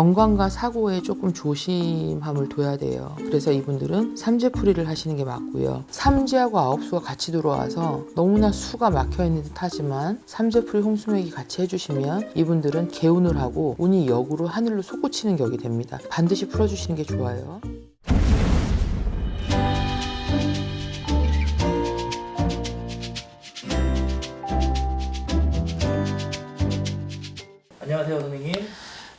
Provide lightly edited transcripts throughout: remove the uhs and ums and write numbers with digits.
건강과 사고에 조금 조심함을 둬야 돼요. 그래서 이분들은 삼재풀이를 하시는 게 맞고요. 삼재하고 아홉수가 같이 들어와서 너무나 수가 막혀있는 듯 하지만 삼재풀이 홍수맥이 같이 해주시면 이분들은 개운을 하고 운이 역으로 하늘로 솟구치는 격이 됩니다. 반드시 풀어주시는 게 좋아요. 안녕하세요, 선생님.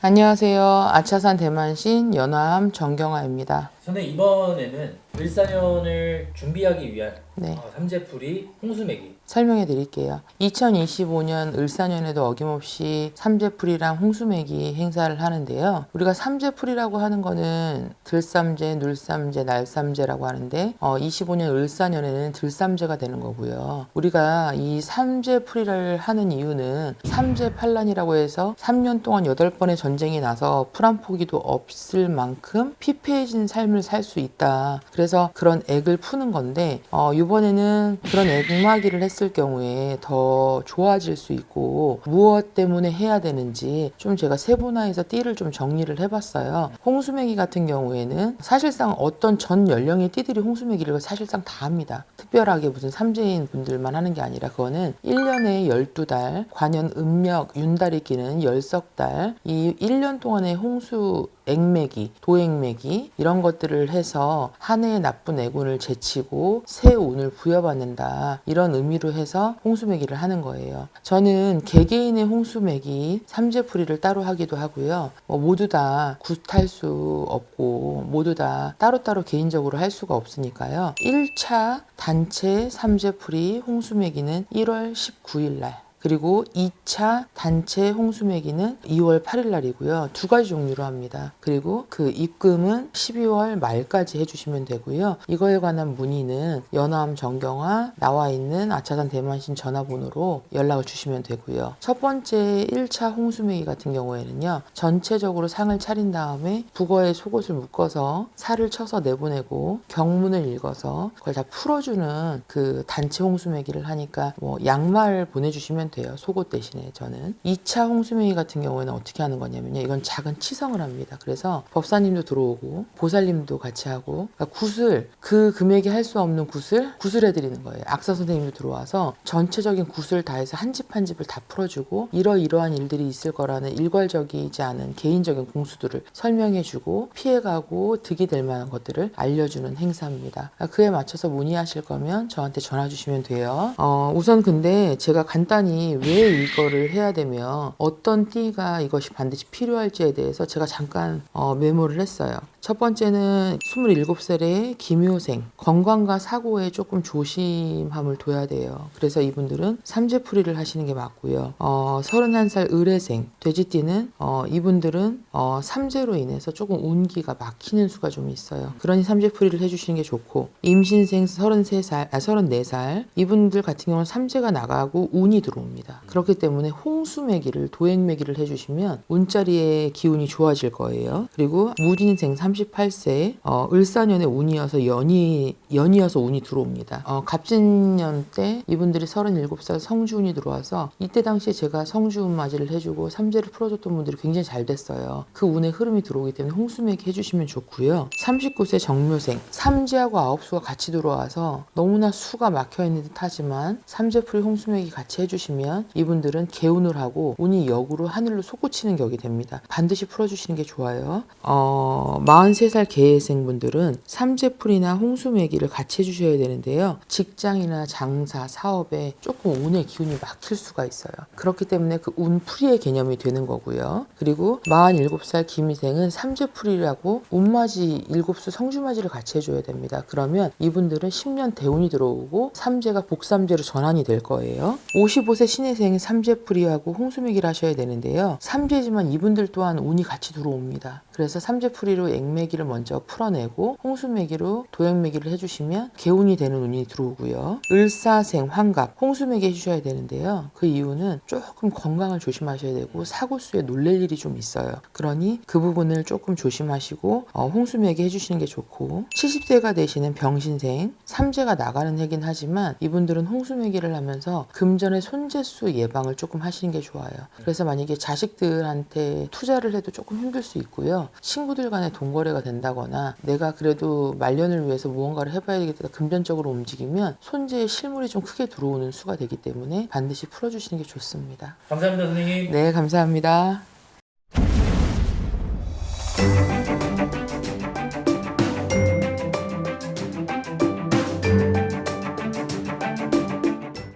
안녕하세요. 아차산 대만신 연화암 정경아입니다. 선생님, 이번에는 을사년을 준비하기 위한 네. 삼재풀이 홍수매기. 설명해 드릴게요. 2025년 을사년에도 어김없이 삼재풀이랑 홍수매기 행사를 하는데요. 우리가 삼재풀이라고 하는 거는 들삼재, 눌삼재, 날삼재라고 하는데 25년 을사년에는 들삼재가 되는 거고요. 우리가 이 삼재풀이를 하는 이유는 삼재판란이라고 해서 3년 동안 8번의 전쟁이 나서 풀 한 포기도 없을 만큼 피폐해진 삶을 살 수 있다. 그래서 그런 액을 푸는 건데 이번에는 그런 액마기를 했을 경우에 더 좋아질 수 있고 무엇 때문에 해야 되는지 좀 제가 세분화해서 띠를 좀 정리를 해봤어요. 홍수매기 같은 경우에는 사실상 어떤 전 연령의 띠들이 홍수매기를 사실상 다 합니다. 특별하게 무슨 삼재인 분들만 하는 게 아니라 그거는 1년에 12달, 관연 음력, 윤달이 끼는 10석 이 1년 동안의 홍수 액매기, 도액매기 이런 것들을 해서 한 해의 나쁜 애군을 제치고 새 운을 부여받는다. 이런 의미로 해서 홍수매기를 하는 거예요. 저는 개개인의 홍수매기 삼재풀이를 따로 하기도 하고요. 모두 다 굿할 수 없고 모두 다 따로따로 개인적으로 할 수가 없으니까요. 1차 단체 삼재풀이 홍수매기는 1월 19일 날 그리고 2차 단체 홍수매기는 2월 8일 날이고요. 두 가지 종류로 합니다. 그리고 그 입금은 12월 말까지 해주시면 되고요. 이거에 관한 문의는 연화암 정경화 나와 있는 아차산 대만신 전화번호로 연락을 주시면 되고요. 첫 번째 1차 홍수매기 같은 경우에는요. 전체적으로 상을 차린 다음에 북어에 속옷을 묶어서 살을 쳐서 내보내고 경문을 읽어서 그걸 다 풀어주는 그 단체 홍수매기를 하니까 양말 보내주시면 돼요. 속옷 대신에. 저는 2차 홍수매기 같은 경우에는 어떻게 하는 거냐면요. 이건 작은 치성을 합니다. 그래서 법사님도 들어오고 보살님도 같이 하고 그러니까 굿을 그 금액에 할 수 없는 굿을 해드리는 거예요. 악사 선생님도 들어와서 전체적인 굿을 다 해서 한 집 한 집을 다 풀어주고 이러이러한 일들이 있을 거라는 일괄적이지 않은 개인적인 공수들을 설명해주고 피해가고 득이 될 만한 것들을 알려주는 행사입니다. 그에 맞춰서 문의하실 거면 저한테 전화 주시면 돼요. 우선 근데 제가 간단히 왜 이거를 해야 되며 어떤 띠가 이것이 반드시 필요할지에 대해서 제가 잠깐 메모를 했어요. 첫 번째는 27살의 김효생, 건강과 사고에 조금 조심함을 둬야 돼요. 그래서 이분들은 삼재풀이를 하시는 게 맞고요. 31살 을해생, 돼지띠는 이분들은 삼재로 인해서 조금 운기가 막히는 수가 좀 있어요. 그러니 삼재풀이를 해주시는 게 좋고 임신생 34살 이분들 같은 경우는 삼재가 나가고 운이 들어옵니다. 그렇기 때문에 홍수매기를 도액매기를 해주시면 운자리의 기운이 좋아질 거예요. 그리고 무진생 38세 을사년에 운이어서 연이어서 운이 들어옵니다. 갑진년 때 이분들이 37살 성주운이 들어와서 이때 당시에 제가 성주운 맞이를 해주고 삼재를 풀어줬던 분들이 굉장히 잘 됐어요. 그 운의 흐름이 들어오기 때문에 홍수매기 해주시면 좋고요. 39세 정묘생 삼재하고 아홉수가 같이 들어와서 너무나 수가 막혀있는 듯 하지만 삼재풀이 홍수매기 같이 해주시면 이분들은 개운을 하고 운이 역으로 하늘로 솟구치는 격이 됩니다. 반드시 풀어주시는 게 좋아요. 43살 개해생분들은 삼재풀이나 홍수매기를 같이 해주셔야 되는데요. 직장이나 장사, 사업에 조금 운의 기운이 막힐 수가 있어요. 그렇기 때문에 그 운풀이의 개념이 되는 거고요. 그리고 47살 김희생은 삼재풀이라고 운맞이 7수 성주맞이를 같이 해줘야 됩니다. 그러면 이분들은 10년 대운이 들어오고 삼재가 복삼재로 전환이 될 거예요. 55세 신해생 삼재풀이하고 홍수매기를 하셔야 되는데요. 삼재지만 이분들 또한 운이 같이 들어옵니다. 그래서 삼재풀이로 액매기를 먼저 풀어내고 홍수매기로 도액매기를 해주시면 개운이 되는 운이 들어오고요. 을사생, 환갑, 홍수매기 해주셔야 되는데요. 그 이유는 조금 건강을 조심하셔야 되고 사고수에 놀랄 일이 좀 있어요. 그러니 그 부분을 조금 조심하시고 홍수매기 해주시는 게 좋고 70세가 되시는 병신생, 삼재가 나가는 해긴 하지만 이분들은 홍수매기를 하면서 금전의 손재수 예방을 조금 하시는 게 좋아요. 그래서 만약에 자식들한테 투자를 해도 조금 힘들 수 있고요. 친구들 간에 돈거래가 된다거나 내가 그래도 말년을 위해서 무언가를 해봐야 되겠다 금전적으로 움직이면 손재에 실물이 좀 크게 들어오는 수가 되기 때문에 반드시 풀어주시는 게 좋습니다. 감사합니다, 선생님. 네, 감사합니다.